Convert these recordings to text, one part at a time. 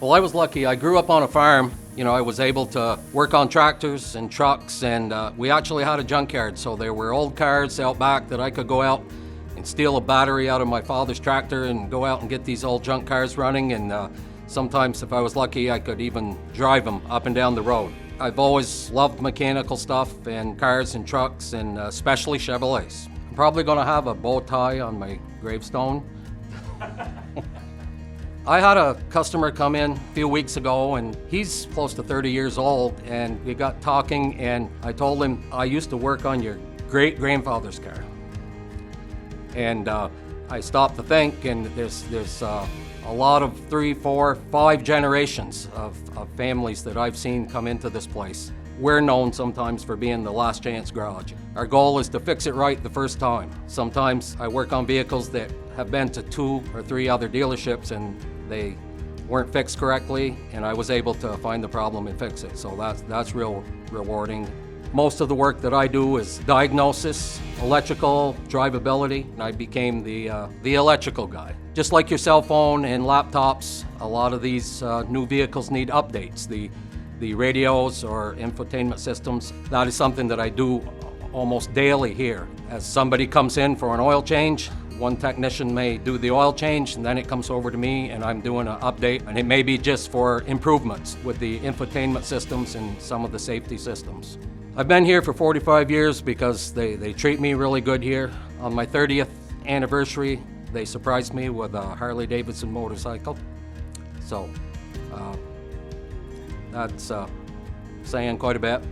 Well, I was lucky. I grew up on a farm. You know, I was able to work on tractors and trucks, and we actually had a junkyard. So there were old cars out back that I could go out and steal a battery out of my father's tractor and go out and get these old junk cars running. And sometimes, if I was lucky, I could even drive them up and down the road. I've always loved mechanical stuff and cars and trucks, and especially Chevrolets. I'm probably going to have a bow tie on my gravestone. I had a customer come in a few weeks ago, and he's close to 30 years old, and we got talking, and I told him, I used to work on your great-grandfather's car. And I stopped to think, and there's a lot of 3, 4, 5 generations of families that I've seen come into this place. We're known sometimes for being the last chance garage. Our goal is to fix it right the first time. Sometimes I work on vehicles that have been to 2 or 3 other dealerships and they weren't fixed correctly, and I was able to find the problem and fix it. So that's real rewarding. Most of the work that I do is diagnosis, electrical, drivability, and I became the electrical guy. Just like your cell phone and laptops, a lot of these new vehicles need updates. The radios or infotainment systems, that is something that I do almost daily here. As somebody comes in for an oil change, one technician may do the oil change, and then it comes over to me and I'm doing an update, and it may be just for improvements with the infotainment systems and some of the safety systems. I've been here for 45 years because they treat me really good here. On my 30th anniversary, they surprised me with a Harley-Davidson motorcycle. So that's saying quite a bit.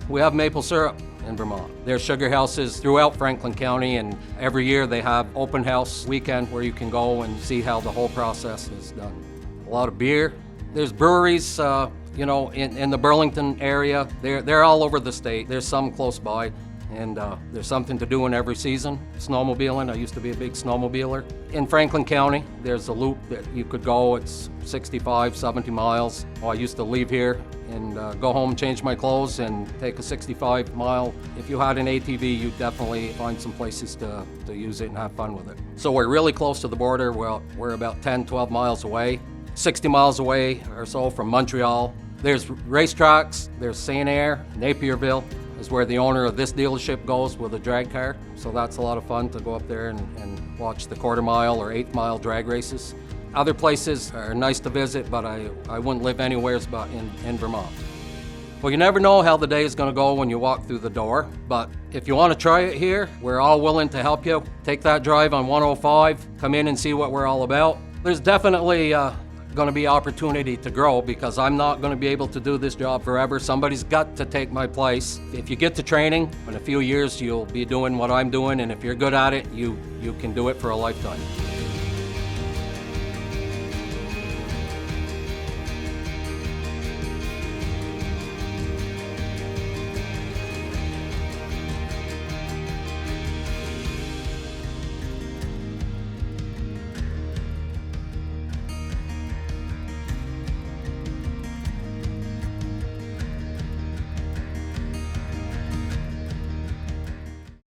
We have maple syrup in Vermont. There's sugar houses throughout Franklin County, and every year they have open house weekend where you can go and see how the whole process is done. A lot of beer. There's breweries, you know, in the Burlington area. They're all over the state. There's some close by, and there's something to do in every season. Snowmobiling, I used to be a big snowmobiler. In Franklin County, there's a loop that you could go. It's 65, 70 miles. Well, I used to leave here and go home, change my clothes, and take a 65 mile. If you had an ATV, you'd definitely find some places to use it and have fun with it. So we're really close to the border. Well, we're about 10, 12 miles away, 60 miles away or so from Montreal. There's racetracks, there's Sanair, Napierville is where the owner of this dealership goes with a drag car. So that's a lot of fun to go up there and watch the quarter-mile or 8-mile drag races. Other places are nice to visit, but I wouldn't live anywhere but in Vermont. Well, you never know how the day is going to go when you walk through the door, but if you want to try it here, we're all willing to help you. Take that drive on 105, come in and see what we're all about. There's definitely going to be opportunity to grow because I'm not going to be able to do this job forever. Somebody's got to take my place. If you get to training, in a few years you'll be doing what I'm doing, and if you're good at it, you can do it for a lifetime.